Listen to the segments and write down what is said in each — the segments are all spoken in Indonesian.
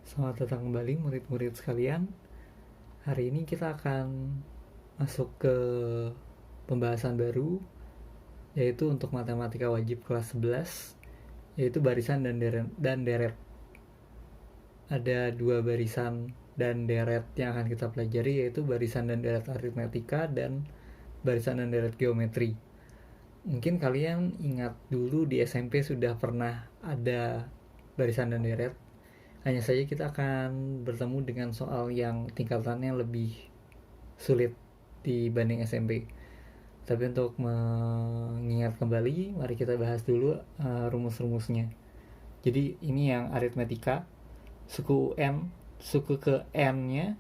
Selamat datang kembali murid-murid sekalian. Hari ini kita akan masuk ke pembahasan baru, yaitu untuk matematika wajib kelas 11, yaitu barisan dan deret. Ada dua barisan dan deret yang akan kita pelajari, yaitu barisan dan deret aritmetika dan barisan dan deret geometri. Mungkin kalian ingat dulu di SMP sudah pernah ada barisan dan deret. Hanya saja kita akan bertemu dengan soal yang tingkatannya lebih sulit dibanding SMP. Tapi untuk mengingat kembali, mari kita bahas dulu rumus-rumusnya. Jadi ini yang aritmetika, suku UN, suku ke N-nya,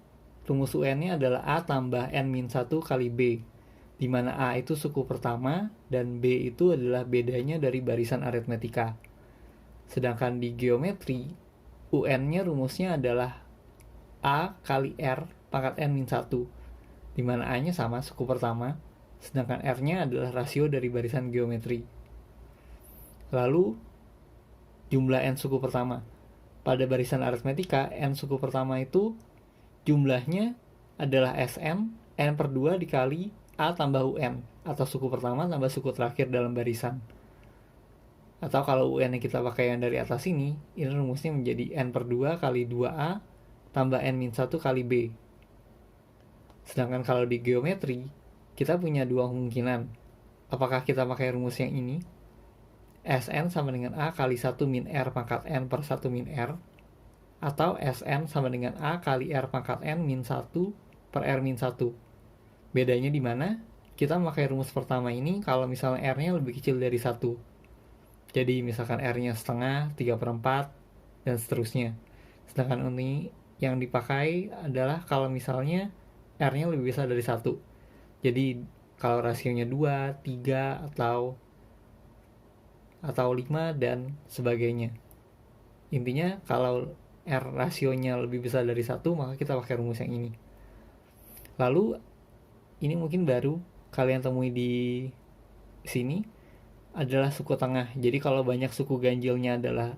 rumus UN-nya adalah A tambah N-1 kali B, di mana A itu suku pertama dan B itu adalah bedanya dari barisan aritmetika. Sedangkan di geometri, UN-nya rumusnya adalah A kali R pangkat N-1, di mana A-nya sama suku pertama, sedangkan R-nya adalah rasio dari barisan geometri. Lalu, jumlah N suku pertama. Pada barisan aritmetika, N suku pertama itu jumlahnya adalah Sn, N per 2 dikali A tambah UN, atau suku pertama tambah suku terakhir dalam barisan. Atau kalau UN yang kita pakai yang dari atas ini rumusnya menjadi N per 2 kali 2A tambah N-1 kali B. Sedangkan kalau di geometri, kita punya dua kemungkinan. Apakah kita pakai rumus yang ini? Sn sama dengan A kali 1 min R pangkat N per 1 min R. Atau Sn sama dengan A kali R pangkat N min 1 per R min 1. Bedanya di mana? Kita memakai rumus pertama ini kalau misalnya R-nya lebih kecil dari 1. Jadi misalkan R-nya setengah, 3 per 4, dan seterusnya. Sedangkan ini yang dipakai adalah kalau misalnya R-nya lebih besar dari 1. Jadi kalau rasionya 2, 3, atau 5, dan sebagainya. Intinya kalau R rasionya lebih besar dari 1, maka kita pakai rumus yang ini. Lalu, ini mungkin baru kalian temui di sini, adalah suku tengah. Jadi kalau banyak suku ganjilnya adalah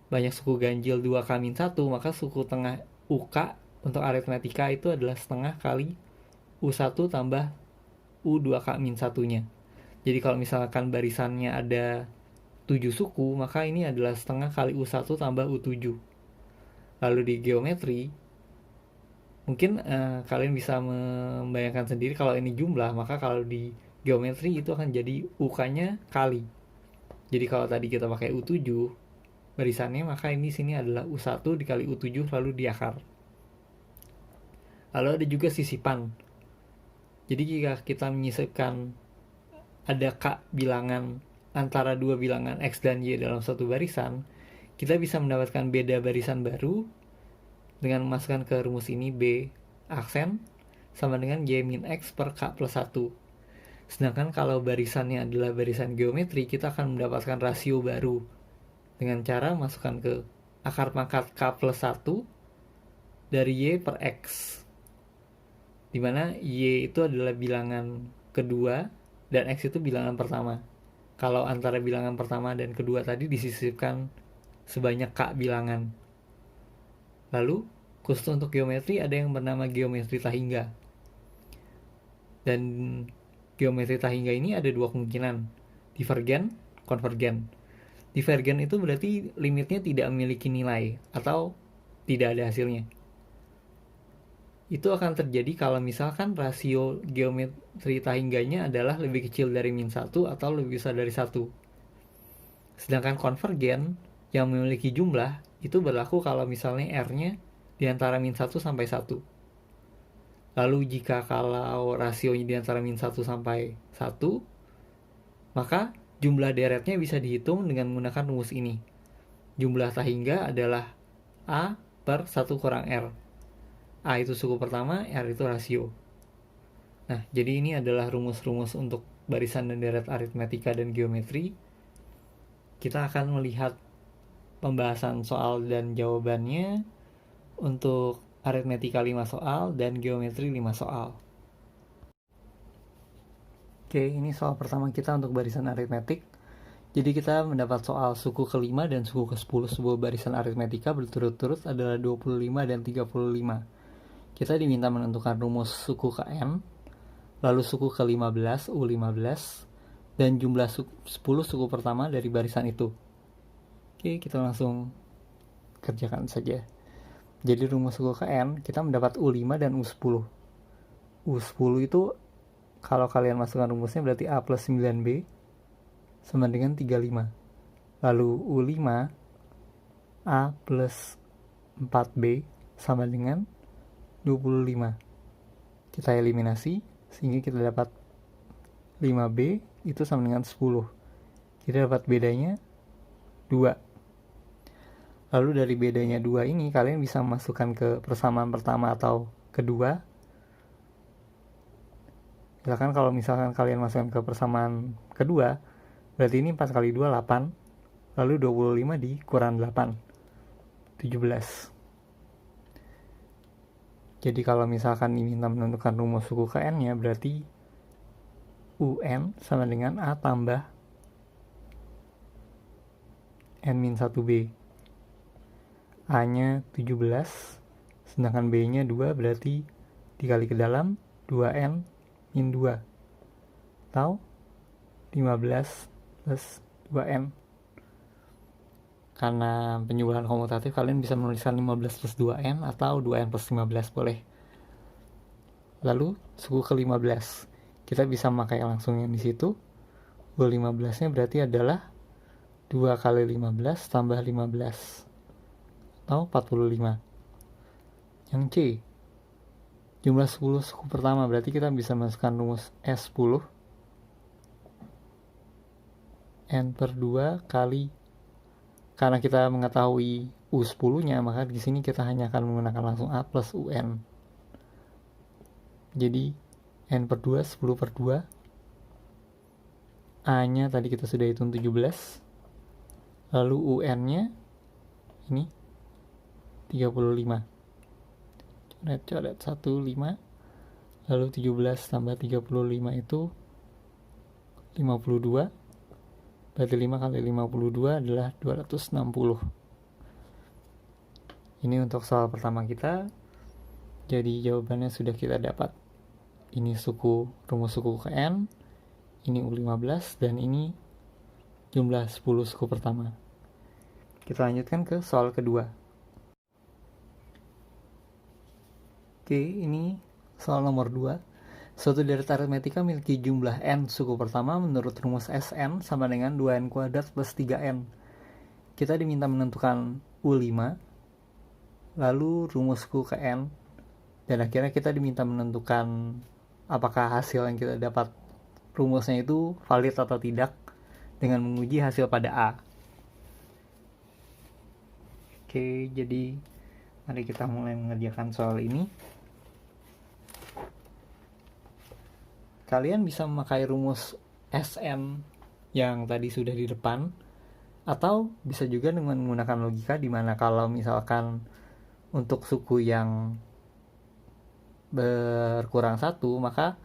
banyak suku ganjil 2K-1, maka suku tengah UK untuk aritmetika itu adalah setengah kali U1 tambah U2K-1-nya. Jadi kalau misalkan barisannya ada 7 suku, maka ini adalah setengah kali U1 tambah U7. Lalu di geometri, mungkin kalian bisa membayangkan sendiri kalau ini jumlah, maka kalau di geometri itu akan jadi UK-nya kali. Jadi kalau tadi kita pakai U7 barisannya, maka ini sini adalah U1 dikali U7 lalu diakar. Lalu ada juga sisipan. Jadi jika kita menyisipkan ada K bilangan antara dua bilangan X dan Y dalam satu barisan, kita bisa mendapatkan beda barisan baru dengan memasukkan ke rumus ini B aksen sama dengan Y min X per K plus 1. Sedangkan kalau barisannya adalah barisan geometri, kita akan mendapatkan rasio baru dengan cara masukkan ke akar pangkat K plus 1 dari Y per X, dimana Y itu adalah bilangan kedua dan X itu bilangan pertama. Kalau antara bilangan pertama dan kedua tadi disisipkan sebanyak K bilangan. Lalu, khusus untuk geometri ada yang bernama geometri Tahingga. Dan geometri Tahingga ini ada dua kemungkinan, divergen, konvergen. Divergen itu berarti limitnya tidak memiliki nilai atau tidak ada hasilnya. Itu akan terjadi kalau misalkan rasio geometri Tahingganya adalah lebih kecil dari min 1 atau lebih besar dari 1. Sedangkan konvergen yang memiliki jumlah itu berlaku kalau misalnya R-nya di antara min 1 sampai 1. Lalu jika kalau rasionya di antara min 1 sampai 1, maka jumlah deretnya bisa dihitung dengan menggunakan rumus ini. Jumlah Tahingga adalah A per 1 kurang R. A itu suku pertama, R itu rasio. Nah, jadi ini adalah rumus-rumus untuk barisan dan deret aritmetika dan geometri. Kita akan melihat pembahasan soal dan jawabannya untuk aritmetika 5 soal dan geometri 5 soal. Oke, ini soal pertama kita untuk barisan aritmetik. Jadi kita mendapat soal suku ke-5 dan suku ke-10 sebuah barisan aritmetika berturut-turut adalah 25 dan 35. Kita diminta menentukan rumus suku ke n, lalu suku ke-15, U15, dan jumlah 10 suku pertama dari barisan itu. Oke, kita langsung kerjakan saja. Jadi rumus suku ke n, kita mendapat U5 dan U10. U10 itu kalau kalian masukkan rumusnya berarti A plus 9B sama dengan 35. Lalu U5 A plus 4B sama dengan 25. Kita eliminasi sehingga kita dapat 5B itu sama dengan 10. Kita dapat bedanya 2. Lalu dari bedanya 2 ini kalian bisa masukkan ke persamaan pertama atau kedua. Misalkan kalau kalian masukkan ke persamaan kedua, berarti ini 4 kali 2, 8. Lalu 25 dikurang 8, 17. Jadi kalau misalkan diminta menentukan rumus suku ke n-nya, berarti UN sama dengan A tambah N-1B. A-nya 17, sedangkan B-nya 2, berarti dikali ke dalam 2N min 2. Atau 15 plus 2N. Karena penyebulahan komutatif, kalian bisa menuliskan 15 plus 2N atau 2N plus 15 boleh. Lalu suku ke-15, kita bisa memakai langsung yang di situ. U15 nya berarti adalah 2 kali 15 tambah 15 atau 45. Yang C, jumlah 10 suku pertama, berarti kita bisa masukkan rumus S10 N per 2 kali, karena kita mengetahui U10 nya, maka di sini kita hanya akan menggunakan langsung A plus UN. Jadi N per 2, 10 per 2. A nya tadi kita sudah hitung 17. Lalu UN nya ini 35. Coret 1, 5. Lalu 17 tambah 35 itu 52. Berarti 5 kali 52 adalah 260. Ini untuk soal pertama kita. Jadi jawabannya sudah kita dapat. Ini rumus suku ke n, ini U15, dan ini jumlah 10 suku pertama. Kita lanjutkan ke soal kedua. Oke, ini soal nomor 2. Suatu deret aritmetika memiliki jumlah n suku pertama menurut rumus Sn sama dengan 2n kuadrat plus 3n. Kita diminta menentukan U5, lalu rumus suku ke n, dan akhirnya kita diminta menentukan apakah hasil yang kita dapat rumusnya itu valid atau tidak dengan menguji hasil pada A. Oke, jadi mari kita mulai mengerjakan soal ini. Kalian bisa memakai rumus Sn yang tadi sudah di depan, atau bisa juga dengan menggunakan logika, di mana kalau misalkan untuk suku yang berkurang 1, maka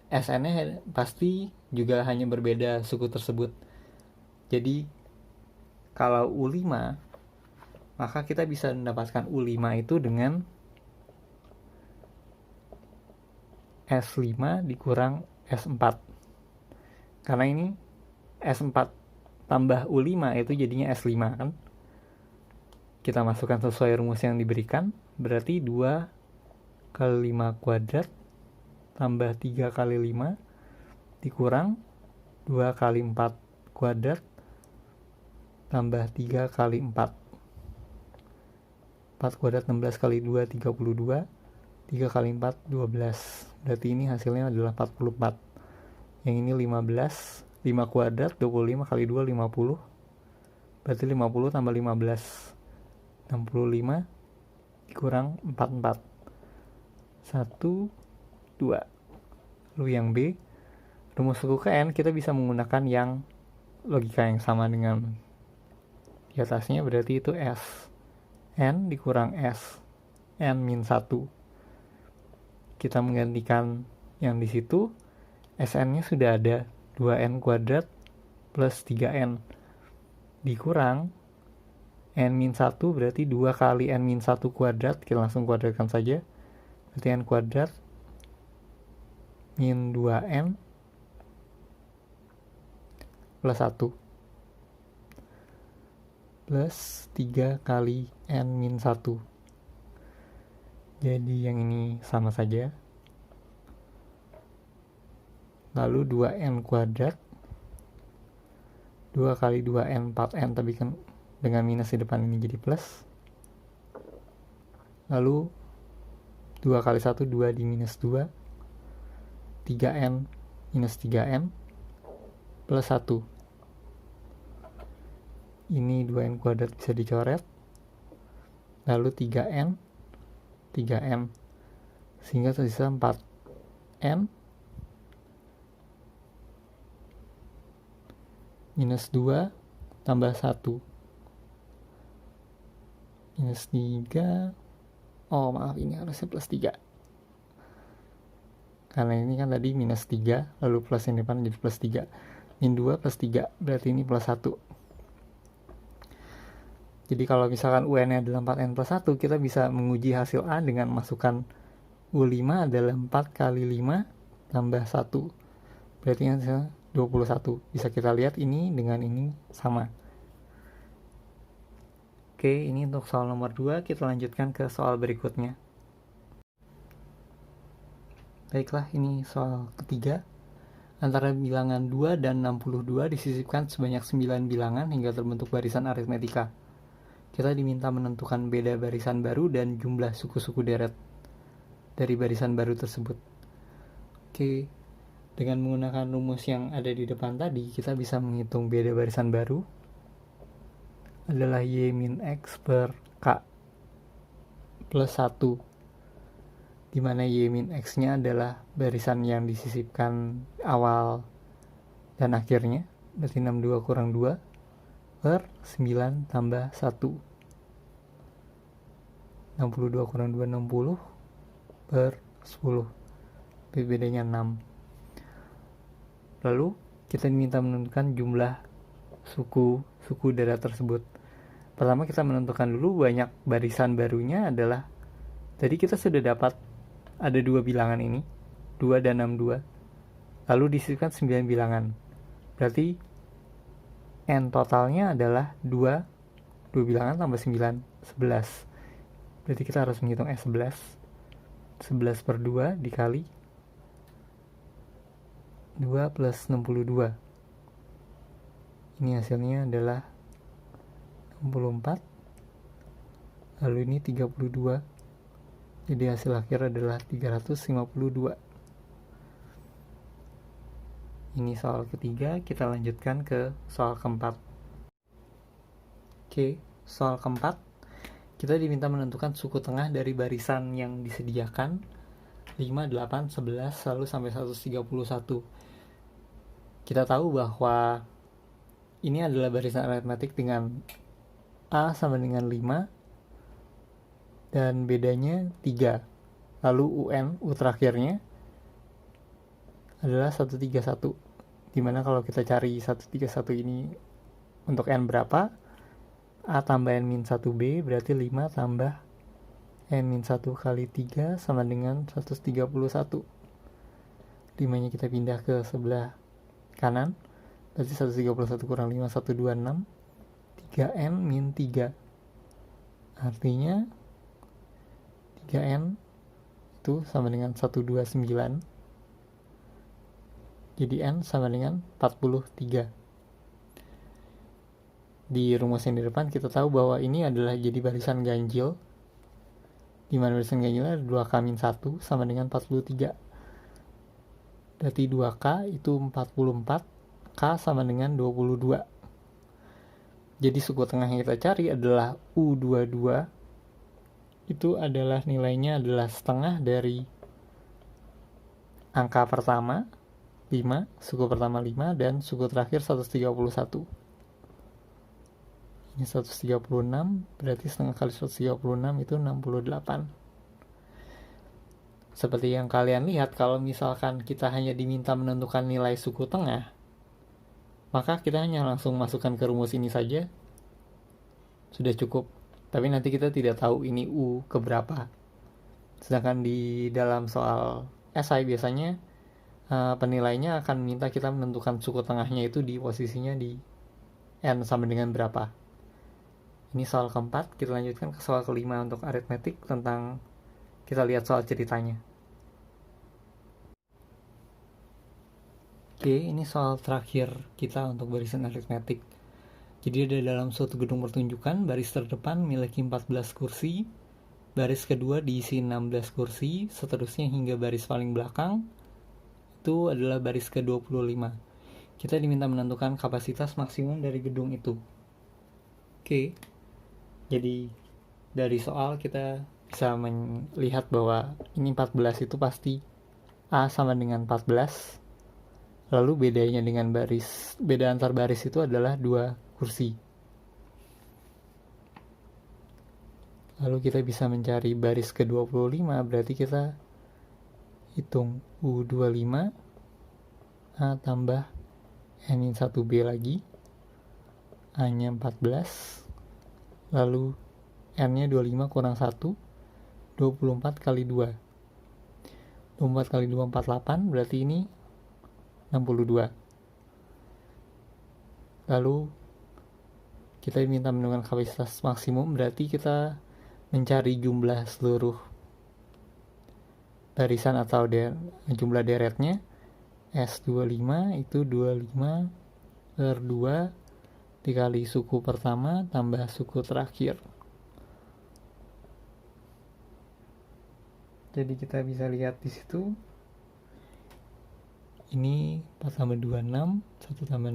Sn-nya pasti juga hanya berbeda suku tersebut. Jadi kalau U5, maka kita bisa mendapatkan U5 itu dengan S5 dikurang S4. Karena ini S4 tambah U5 itu jadinya S5 kan. Kita masukkan sesuai rumus yang diberikan, berarti 2 kali 5 kuadrat tambah 3 kali 5 dikurang 2 kali 4 kuadrat tambah 3 kali 4. 4 kuadrat 16 kali 2 32, 3 kali 4 12. Berarti ini hasilnya adalah 44. Yang ini 15, 5 kuadrat 25 kali 2 50. Berarti 50 tambah 15 65 dikurang 44. 1 2. Lalu yang B, rumus suku ke n kita bisa menggunakan yang logika yang sama dengan di atasnya, berarti itu S n dikurang S n min 1. Kita menggantikan yang di situ, Sn nya sudah ada 2n kuadrat plus 3n dikurang n-1 berarti 2 kali n-1 kuadrat, kita langsung kuadratkan saja, berarti n kuadrat min 2n plus 1 plus 3 kali n-1. Jadi yang ini sama saja. Lalu 2n kuadrat 2 kali 2n 4n, tapi kan dengan minus di depan ini jadi plus. Lalu 2 kali 1 2 di minus 2, 3n minus 3n plus 1. Ini 2n kuadrat bisa dicoret. Lalu 3n sehingga tersisa 4n minus 2 tambah 1 minus 3, oh maaf, ini harusnya plus 3 karena ini kan tadi minus 3 lalu plus yang depan jadi plus 3, min 2 plus 3 berarti ini plus 1. Jadi kalau misalkan UN nya adalah 4n plus 1, kita bisa menguji hasil A dengan masukkan U5 adalah 4 kali 5 tambah 1, berarti hasilnya 21. Bisa kita lihat ini dengan ini sama. Oke, ini untuk soal nomor 2. Kita lanjutkan ke soal berikutnya. Baiklah, ini soal ketiga. Antara bilangan 2 dan 62 disisipkan sebanyak 9 bilangan hingga terbentuk barisan aritmetika. Kita diminta menentukan beda barisan baru dan jumlah suku-suku deret dari barisan baru tersebut. Oke, dengan menggunakan rumus yang ada di depan tadi, kita bisa menghitung beda barisan baru adalah y min x per k plus 1, dimana y min x nya adalah barisan yang disisipkan awal dan akhirnya, berarti 62 kurang 2 per 9 tambah 1. 62 kurang 2 60 per 10, bedanya 6. Lalu kita diminta menentukan jumlah suku deret tersebut. Pertama kita menentukan dulu banyak barisan barunya adalah, tadi kita sudah dapat ada 2 bilangan ini, 2 dan 62. Lalu disisipkan 9 bilangan. Berarti n totalnya adalah 2 bilangan tambah 9, 11. Berarti kita harus menghitung S11. 11 per 2 dikali 2 plus 62. Ini hasilnya adalah 64. Lalu ini 32. Jadi hasil akhir adalah 352. Ini soal ketiga, kita lanjutkan ke soal keempat. Oke, soal keempat. Kita diminta menentukan suku tengah dari barisan yang disediakan 5, 8, 11, lalu sampai 131. Kita tahu bahwa ini adalah barisan aritmetik dengan A sama dengan 5 dan bedanya 3. Lalu UN, U terakhirnya adalah 131. Dimana kalau kita cari 131 ini untuk N berapa? A tambah N-1B berarti 5 tambah N-1 kali 3 sama dengan 131. 5 nya kita pindah ke sebelah kanan, berarti 131 kurang 5, 126. 3N min 3. Artinya 3N itu sama dengan 129. Jadi N sama dengan 43. Di rumus yang di depan kita tahu bahwa ini adalah jadi barisan ganjil, di mana barisan ganjilnya ada 2K min 1 sama dengan 43. Berarti 2K itu 44, K sama dengan 22. Jadi suku tengah yang kita cari adalah U22. Itu adalah nilainya adalah setengah dari angka pertama 5, suku pertama 5, dan suku terakhir 131. Ini 136, berarti setengah kali 136 itu 68. Seperti yang kalian lihat, kalau misalkan kita hanya diminta menentukan nilai suku tengah, maka kita hanya langsung masukkan ke rumus ini saja, sudah cukup. Tapi nanti kita tidak tahu ini U keberapa. Sedangkan di dalam soal esai biasanya penilainya akan minta kita menentukan suku tengahnya itu di posisinya di N sama dengan berapa. Ini soal keempat. Kita lanjutkan ke soal kelima untuk aritmetik, tentang kita lihat soal ceritanya. Oke, ini soal terakhir kita untuk barisan aritmetik. Jadi ada dalam suatu gedung pertunjukan, baris terdepan memiliki 14 kursi, baris kedua diisi 16 kursi, seterusnya hingga baris paling belakang itu adalah baris ke-25. Kita diminta menentukan kapasitas maksimum dari gedung itu. Oke, jadi dari soal kita bisa melihat bahwa ini 14 itu pasti A sama dengan 14. Lalu bedanya dengan baris, beda antar baris itu adalah 2 kursi. Lalu kita bisa mencari baris ke-25, berarti kita hitung U25 A tambah N-1B lagi, A-nya 14, lalu N-nya 25 kurang 1, 24 kali 2. 24 kali 2, 48, berarti ini 62. Lalu kita diminta menentukan kapasitas maksimum, berarti kita mencari jumlah seluruh barisan atau jumlah deretnya. S25 itu 25 per 2 dikali suku pertama tambah suku terakhir. Jadi kita bisa lihat di situ, ini 4 tambah 26, 1 tambah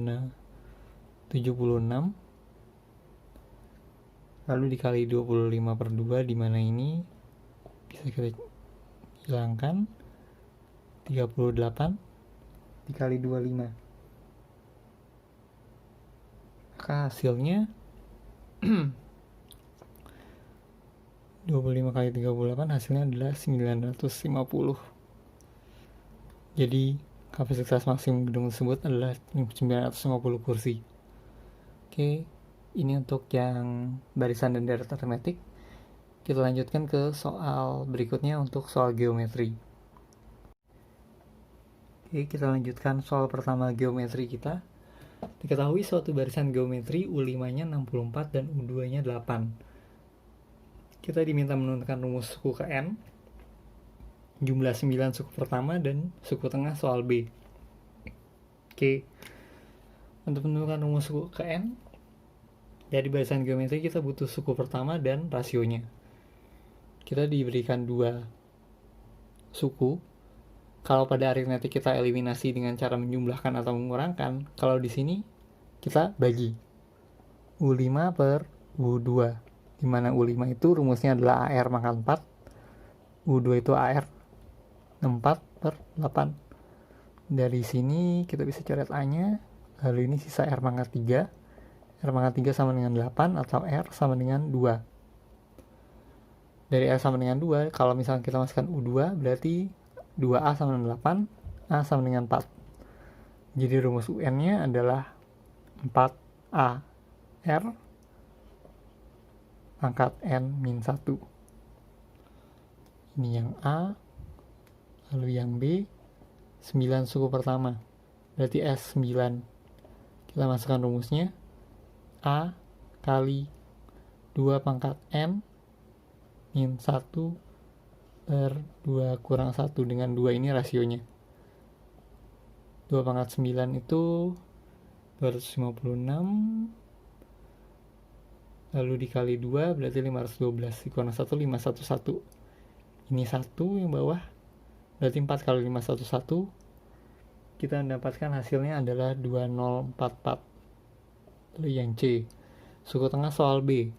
76, lalu dikali 25 per 2, dimana ini bisa kita hilangkan, 38 dikali 25. Maka hasilnya 25 kali 38 hasilnya adalah 950. Jadi kapasitas maksimum gedung tersebut adalah 950 kursi. Oke, ini untuk yang barisan dan deret aritmetik. Kita lanjutkan ke soal berikutnya untuk soal geometri. Oke, kita lanjutkan soal pertama geometri kita. Diketahui suatu barisan geometri U5-nya 64 dan U2-nya 8. Kita diminta menentukan rumus suku ke N, jumlah 9 suku pertama, dan suku tengah soal B. Oke, untuk menentukan rumus suku ke N, dari barisan geometri kita butuh suku pertama dan rasionya. Kita diberikan 2 suku. Kalau pada aritmetik kita eliminasi dengan cara menjumlahkan atau mengurangkan, kalau di sini kita bagi U5 per U2, di mana U5 itu rumusnya adalah AR pangkat 4, U2 itu AR 4 per 8. Dari sini kita bisa coret A-nya, lalu ini sisa R pangkat 3. R pangkat 3 sama dengan 8 atau R sama dengan 2. Dari R sama dengan 2, kalau misalnya kita masukkan U2, berarti 2A sama dengan 8, A sama dengan 4. Jadi rumus UN-nya adalah 4A R pangkat N-1. Ini yang A, lalu yang B, 9 suku pertama, berarti S9. Kita masukkan rumusnya, A kali 2 pangkat N min 1 per 2 kurang 1, dengan 2 ini rasionya. 2 pangkat 9 itu 256, lalu dikali 2 berarti 512, dikurang 1, 511. Ini 1 yang bawah, berarti 4 kali 511. Kita mendapatkan hasilnya adalah 2044. Lalu yang C, suku tengah soal B.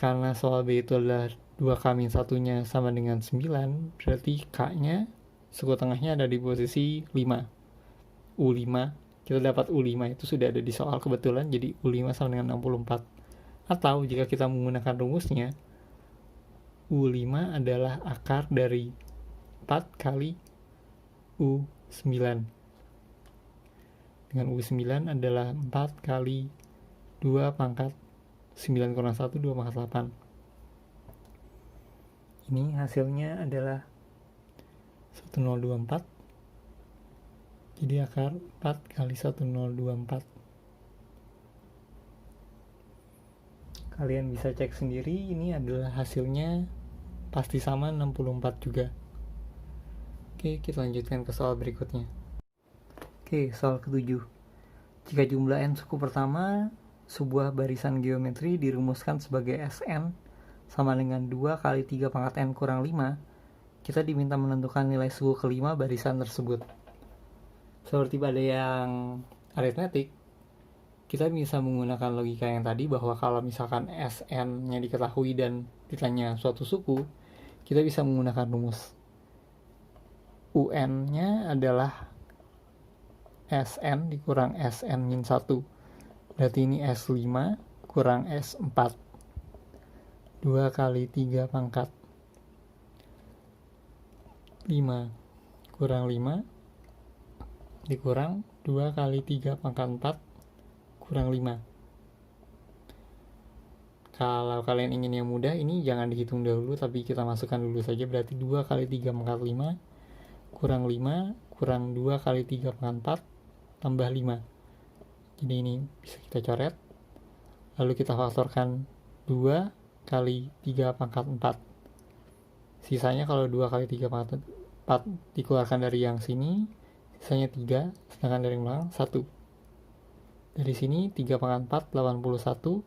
Karena soal B itu adalah 2K-1-nya sama dengan 9, berarti K-nya, suku tengahnya ada di posisi 5. U5, kita dapat U5 itu sudah ada di soal kebetulan, jadi U5 sama dengan 64. Atau jika kita menggunakan rumusnya, U5 adalah akar dari 4 kali U9. dengan U9 adalah 4 kali 2 pangkat 9 kurang 1, 2 pangkat 8. Ini hasilnya adalah 1024. Jadi akar 4 kali 1024. Kalian bisa cek sendiri, ini adalah hasilnya pasti sama 64 juga. Oke, kita lanjutkan ke soal berikutnya. Oke, soal ke-7. Jika jumlah n suku pertama sebuah barisan geometri dirumuskan sebagai Sn sama dengan 2 kali 3 pangkat n kurang 5, kita diminta menentukan nilai suku kelima barisan tersebut. Seperti pada yang aritmetik, kita bisa menggunakan logika yang tadi bahwa kalau misalkan Sn-nya diketahui dan ditanya suatu suku, kita bisa menggunakan rumus. UN-nya adalah Sn dikurang Sn-1. Berarti ini S5 kurang S4. 2 kali 3 pangkat 5 kurang 5 dikurang 2 kali 3 pangkat 4 kurang 5. Kalau kalian ingin yang mudah, ini jangan dihitung dahulu, tapi kita masukkan dulu saja. Berarti 2 kali 3 pangkat 5 kurang 5 kurang 2 kali 3 pangkat 4 tambah 5. Jadi ini bisa kita coret. Lalu kita faktorkan 2 kali 3 pangkat 4. Sisanya kalau 2 kali 3 pangkat 4 dikeluarkan dari yang sini, sisanya 3, sedangkan dari yang belakang 1. Dari sini 3 pangkat 4, 81.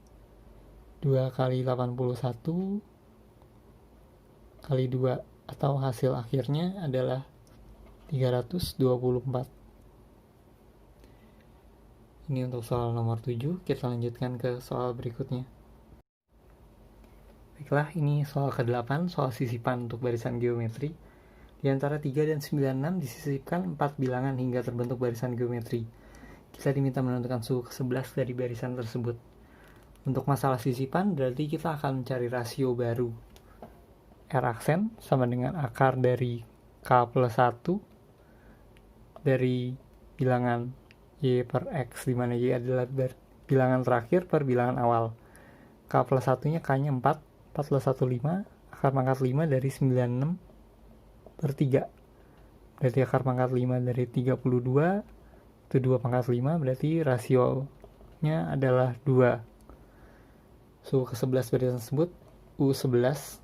2 kali 81 kali 2, atau hasil akhirnya adalah 324. Ini untuk soal nomor 7. Kita lanjutkan ke soal berikutnya. Baiklah, ini soal ke-8, soal sisipan untuk barisan geometri. Di antara 3 dan 96 disisipkan 4 bilangan hingga terbentuk barisan geometri. Kita diminta menentukan suku ke-11 dari barisan tersebut. Untuk masalah sisipan, berarti kita akan mencari rasio baru. R aksen sama dengan akar dari K plus 1 dari bilangan Y per X, di mana Y adalah bilangan terakhir per bilangan awal. K plus 1-nya K-nya 4 plus 1, 5. Akar pangkat 5 dari 96 per 3. Berarti akar pangkat 5 dari 32, itu 2 pangkat 5, berarti rasionya adalah 2. Suku ke-11 barisan tersebut U11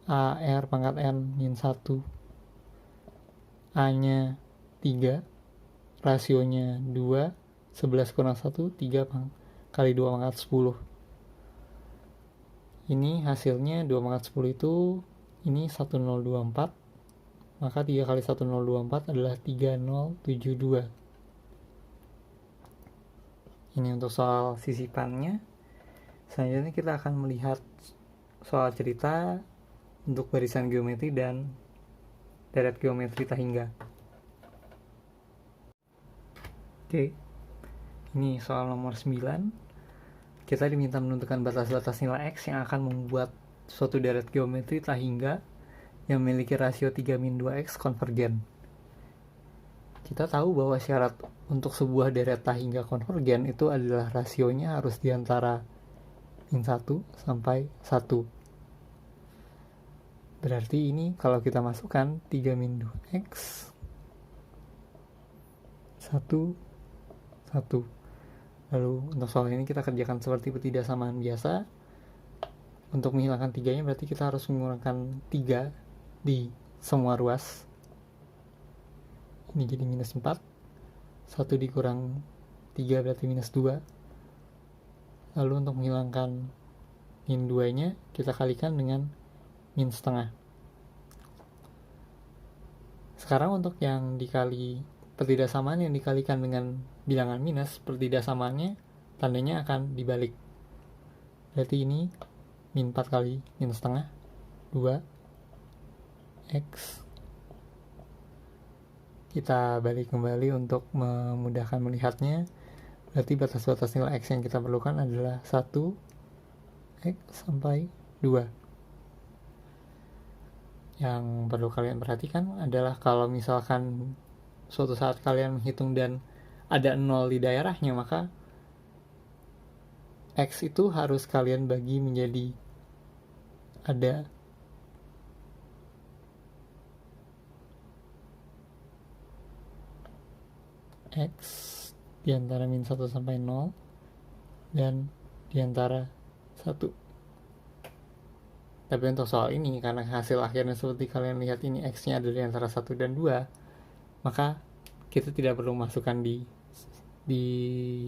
AR pangkat N min 1, A-nya 3, rasionya 2, 11 kurang 1, 3 kali 2 pangkat 10. Ini hasilnya 2 pangkat 10 itu, ini 1024, maka 3 kali 1024 adalah 3072. Ini untuk soal sisipannya. Selanjutnya kita akan melihat soal cerita untuk barisan geometri dan deret geometri tak hingga. Oke, ini soal nomor 9. Kita diminta menentukan batas-batas nilai X yang akan membuat suatu deret geometri tak hingga yang memiliki rasio 3-2X konvergen. Kita tahu bahwa syarat untuk sebuah deret tak hingga konvergen itu adalah rasionya harus diantara min 1 sampai 1. Berarti ini kalau kita masukkan 3-2X 1, 1. Lalu untuk soal ini kita kerjakan seperti ketidaksamaan biasa. Untuk menghilangkan 3-nya berarti kita harus menggunakan 3 di semua ruas. Ini jadi minus 4. 1 dikurang 3 berarti minus 2. Lalu untuk menghilangkan min 2-nya kita kalikan dengan min setengah. Sekarang untuk yang dikali pertidaksamaan yang dikalikan dengan bilangan minus, pertidaksamaannya tandanya akan dibalik. Berarti ini min 4 kali min setengah 2 X. Kita balik kembali untuk memudahkan melihatnya. Berarti batas-batas nilai X yang kita perlukan adalah 1 X sampai 2. Yang perlu kalian perhatikan adalah kalau misalkan suatu saat kalian menghitung dan ada 0 di daerahnya, maka X itu harus kalian bagi menjadi ada X di antara min 1 sampai 0 dan di antara 1. Tapi untuk soal ini, karena hasil akhirnya seperti kalian lihat ini X-nya ada di antara 1 dan 2, maka kita tidak perlu masukkan di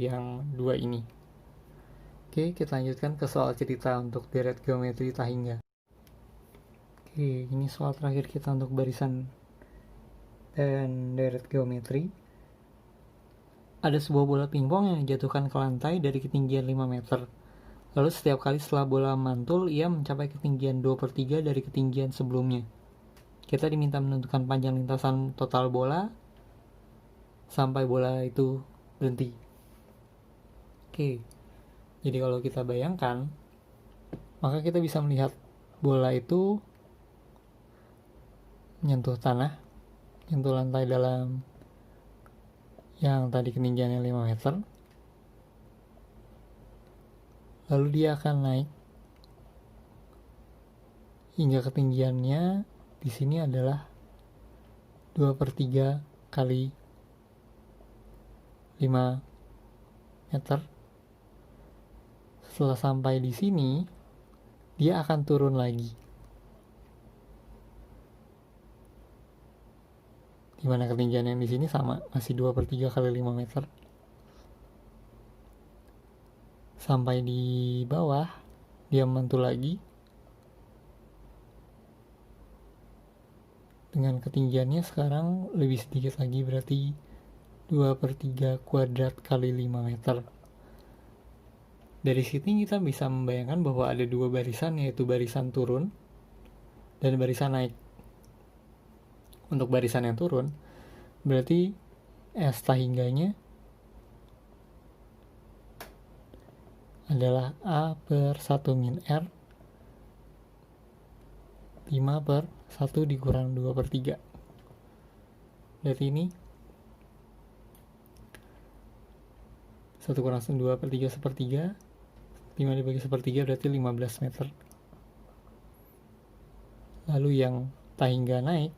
yang 2 ini. Oke, kita lanjutkan ke soal cerita untuk deret geometri tahingga. Oke, ini soal terakhir kita untuk barisan dan deret geometri. Ada sebuah bola pingpong yang dijatuhkan ke lantai dari ketinggian 5 meter. Lalu setiap kali setelah bola mantul, ia mencapai ketinggian 2/3 dari ketinggian sebelumnya. Kita diminta menentukan panjang lintasan total bola sampai bola itu berhenti. Oke, jadi kalau kita bayangkan, maka kita bisa melihat bola itu menyentuh tanah, menyentuh lantai dalam yang tadi ketinggiannya 5 meter. Lalu dia akan naik hingga ketinggiannya di sini adalah 2/3 kali 5 meter. Setelah sampai di sini, dia akan turun lagi. Dimana ketinggian yang di sini sama, masih 2/3 kali 5 meter. Sampai di bawah, dia mantul lagi dengan ketinggiannya sekarang lebih sedikit lagi, berarti 2/3 kuadrat kali 5 meter. Dari sini kita bisa membayangkan bahwa ada dua barisan, yaitu barisan turun dan barisan naik. Untuk barisan yang turun, berarti S tahingganya adalah A per 1 min R 5 per 1 dikurang 2/3. Dari ini 1 kurang 2/3 1/3, 5 dibagi 1/3 berarti 15 meter. Lalu yang tahingga naik,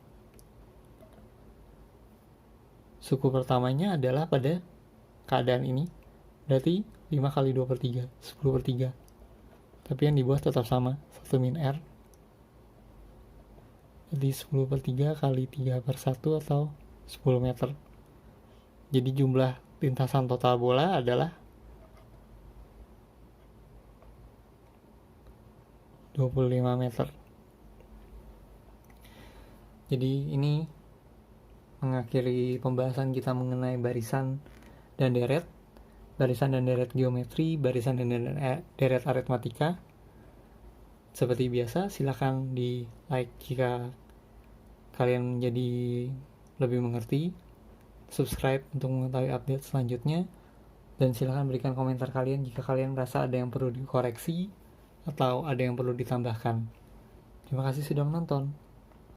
suku pertamanya adalah pada keadaan ini, berarti 5 kali 2/3, 10/3. Tapi yang di bawah tetap sama, 1 min R. Jadi 10/3 kali 3/1 atau 10 meter. Jadi jumlah lintasan total bola adalah 25 meter. Jadi ini mengakhiri pembahasan kita mengenai barisan dan deret geometri, barisan dan deret aritmatika. Seperti biasa, silakan di like jika kalian menjadi lebih mengerti, subscribe untuk mengetahui update selanjutnya, dan silakan berikan komentar kalian jika kalian merasa ada yang perlu dikoreksi atau ada yang perlu ditambahkan. Terima kasih sudah menonton.